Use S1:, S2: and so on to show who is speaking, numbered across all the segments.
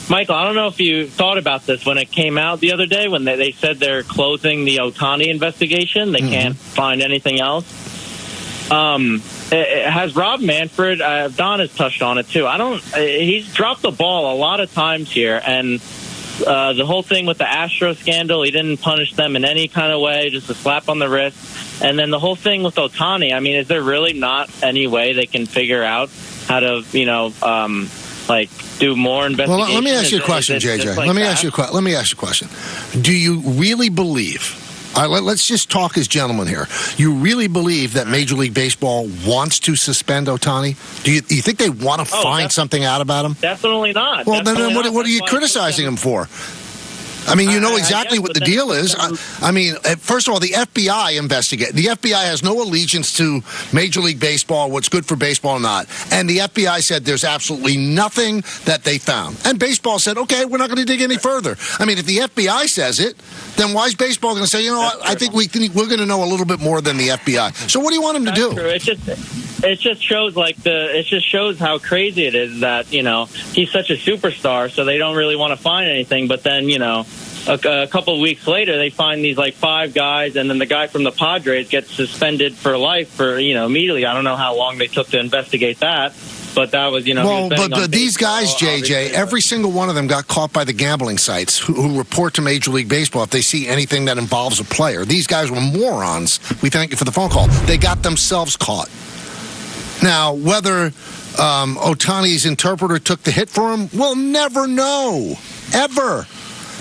S1: Michael, I don't know if you thought about this when it came out the other day when they said they're closing the Ohtani investigation. They can't find anything else. Has Rob Manfred, Don has touched on it too. He's dropped the ball a lot of times here, and the whole thing with the Astro scandal, he didn't punish them in any kind of way, just a slap on the wrist. And then the whole thing with Ohtani, I mean, is there really not any way they can figure out how to, do more investigation?
S2: Well, let me ask you a question, JJ. Let me ask you a question. Do you really believe? Let's just talk as gentlemen here. You really believe that Major League Baseball wants to suspend Ohtani? Do you think they want to find something out about him?
S1: Definitely not.
S2: Well, then what are you criticizing him for? I mean, you know exactly what the deal is. I mean, first of all, the FBI investigate. The FBI has no allegiance to Major League Baseball, what's good for baseball or not. And the FBI said there's absolutely nothing that they found. And baseball said, okay, we're not going to dig any further. I mean, if the FBI says it, then why is baseball going to say, you know what, I think we're going to know a little bit more than the FBI. So what do you want him to do?
S1: It just shows how crazy it is that, he's such a superstar, so they don't really want to find anything. But then, a couple of weeks later, they find these 5 guys, and then the guy from the Padres gets suspended for life for, immediately. I don't know how long they took to investigate that. But that was,
S2: Well, but these guys, JJ, every single one of them got caught by the gambling sites who report to Major League Baseball if they see anything that involves a player. These guys were morons. We thank you for the phone call. They got themselves caught. Now, whether Ohtani's interpreter took the hit for him, we'll never know. Ever.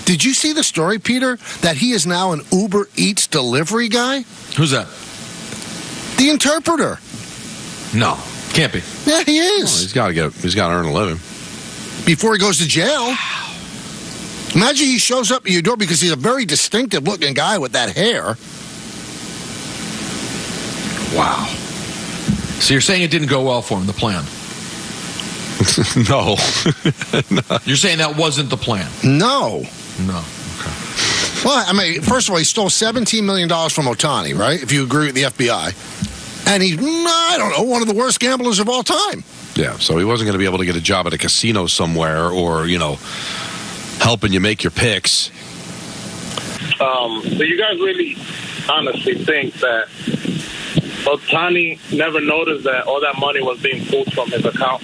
S2: Did you see the story, Peter, that he is now an Uber Eats delivery guy?
S3: Who's that?
S2: The interpreter.
S3: No, can't be.
S2: Yeah, he is.
S3: Well, he's got to earn a living.
S2: Before he goes to jail. Imagine he shows up at your door because he's a very distinctive-looking guy with that hair.
S3: Wow. So you're saying it didn't go well for him, the plan? No. No. You're saying that wasn't the plan?
S2: No.
S3: Okay.
S2: Well, I mean, first of all, he stole $17 million from Ohtani, right? If you agree with the FBI. And he's, I don't know, one of the worst gamblers of all time.
S3: Yeah, so he wasn't going to be able to get a job at a casino somewhere or, helping you make your picks.
S4: So you guys really honestly think that Ohtani never noticed that all that money was being pulled from his account?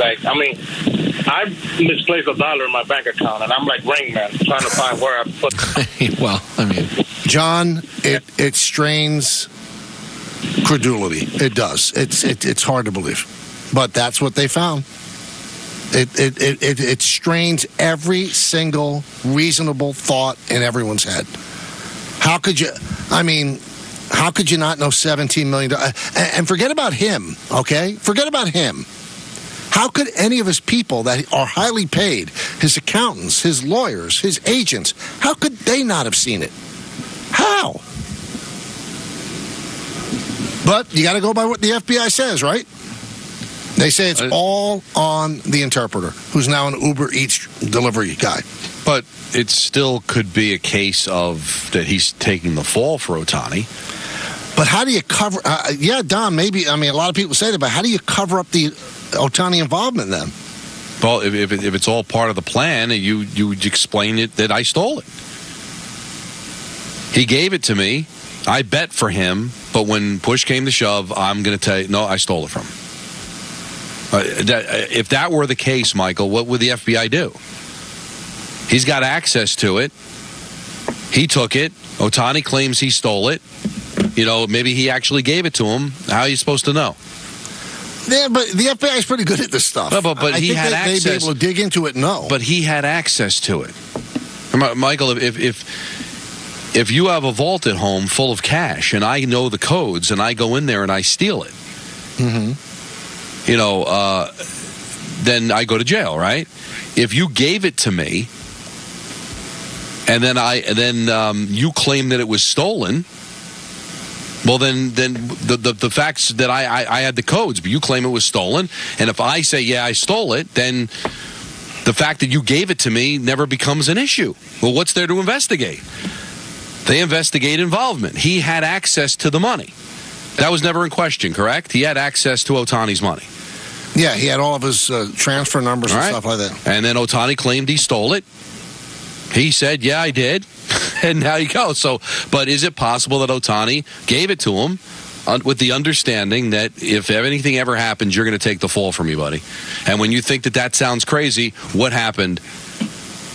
S4: I misplaced $1 in my bank account, and I'm like Rain Man trying to find where I put it.
S3: Well,
S2: John, it strains credulity. It does. It's hard to believe. But that's what they found. It strains every single reasonable thought in everyone's head. How could you not know $17 million? And forget about him, okay? Forget about him. How could any of his people that are highly paid, his accountants, his lawyers, his agents, how could they not have seen it? How? But you got to go by what the FBI says, right? They say it's all on the interpreter, who's now an Uber Eats delivery guy.
S3: But it still could be a case of that he's taking the fall for Ohtani.
S2: But how do you cover... Don, maybe... I mean, a lot of people say that, but how do you cover up the Ohtani involvement then?
S3: Well, if it's all part of the plan, you explain it that I stole it. He gave it to me. I bet for him, but when push came to shove, I'm going to tell you, no, I stole it from him. If that were the case, Michael, what would the FBI do? He's got access to it. He took it. Ohtani claims he stole it. Maybe he actually gave it to him. How are you supposed to know?
S2: Yeah, but the FBI is pretty good at this stuff.
S3: No, but he had access.
S2: They'd be able to dig into it and know.
S3: But he had access to it. Michael, if you have a vault at home full of cash and I know the codes and I go in there and I steal it, then I go to jail, right? If you gave it to me and then you claim that it was stolen, well, then the facts that I had the codes, but you claim it was stolen, and if I say, yeah, I stole it, then the fact that you gave it to me never becomes an issue. Well, what's there to investigate? They investigate involvement. He had access to the money. That was never in question, correct? He had access to Ohtani's money.
S2: Yeah, he had all of his transfer numbers and stuff like that.
S3: And then Ohtani claimed he stole it. He said, yeah, I did. And now you go. So, but is it possible that Ohtani gave it to him with the understanding that if anything ever happens, you're going to take the fall from me, buddy? And when you think that sounds crazy, what happened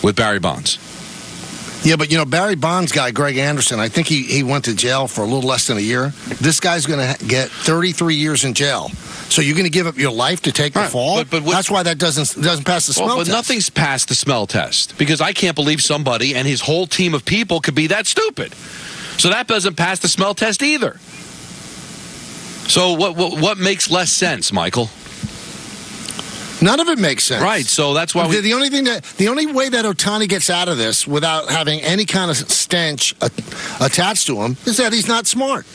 S3: with Barry Bonds?
S2: Yeah, but, Barry Bonds guy, Greg Anderson, I think he went to jail for a little less than a year. This guy's going to get 33 years in jail. So you're going to give up your life to take the fall? But that's why that doesn't pass the smell test.
S3: But nothing's passed the smell test, because I can't believe somebody and his whole team of people could be that stupid. So that doesn't pass the smell test either. So what makes less sense, Michael?
S2: None of it makes sense.
S3: Right, so that's why
S2: the only way that Ohtani gets out of this without having any kind of stench attached to him is that he's not smart.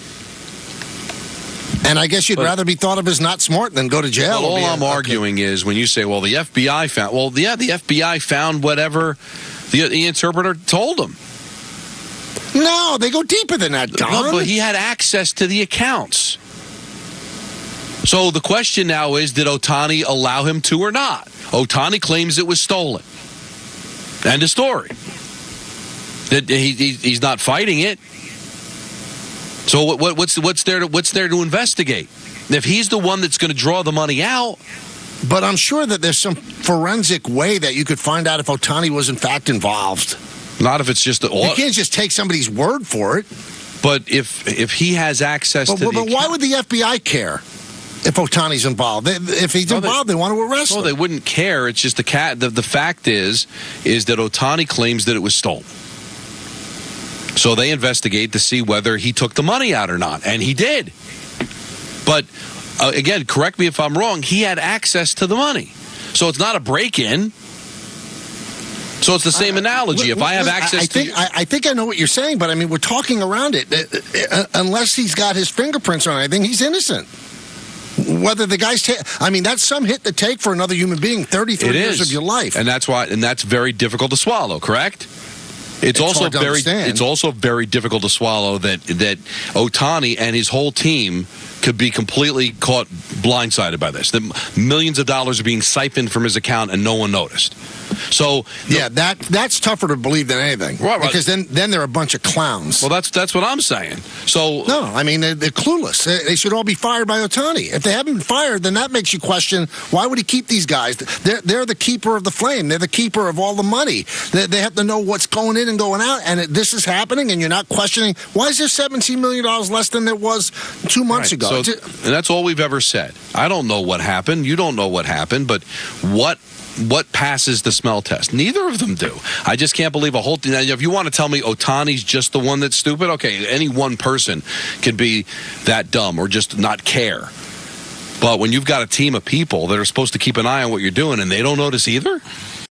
S2: And I guess you'd rather be thought of as not smart than go to jail.
S3: Well, all I'm arguing is when you say, well, the FBI found... Well, yeah, the FBI found whatever the interpreter told him.
S2: No, they go deeper than that, Don.
S3: No, but he had access to the accounts. So the question now is, did Ohtani allow him to or not? Ohtani claims it was stolen. End of story. That he's not fighting it. So what's there to investigate? If he's the one that's going to draw the money out.
S2: But I'm sure that there's some forensic way that you could find out if Ohtani was in fact involved.
S3: Not if it's just...
S2: You can't just take somebody's word for it.
S3: But if he has access to the...
S2: But why would the FBI care if Ohtani's involved? If he's involved, they want to arrest him.
S3: No, they wouldn't care. It's just the fact is that Ohtani claims that it was stolen. So they investigate to see whether he took the money out or not. And he did. But, again, correct me if I'm wrong, he had access to the money. So it's not a break-in. So it's the same analogy. If I have access
S2: I think I know what you're saying, but, we're talking around it. Unless he's got his fingerprints on anything, he's innocent. Whether the guy's... that's some hit to take for another human being, 33 years of your life.
S3: And that's very difficult to swallow, correct? It's also very difficult to swallow that Ohtani and his whole team could be completely caught blindsided by this. That millions of dollars are being siphoned from his account and no one noticed. So
S2: that's tougher to believe than anything. Right. Because then they're a bunch of clowns.
S3: Well, that's what I'm saying. So
S2: no, they're clueless. They should all be fired by Ohtani. If they haven't been fired, then that makes you question why would he keep these guys? They're the keeper of the flame. They're the keeper of all the money. They have to know what's going in and going out. And this is happening, and you're not questioning why is there $17 million less than there was 2 months ago.
S3: And that's all we've ever said. I don't know what happened. You don't know what happened, but what passes the smell test? Neither of them do. I just can't believe a whole thing. If you want to tell me Ohtani's just the one that's stupid, okay, any one person can be that dumb or just not care. But when you've got a team of people that are supposed to keep an eye on what you're doing and they don't notice either,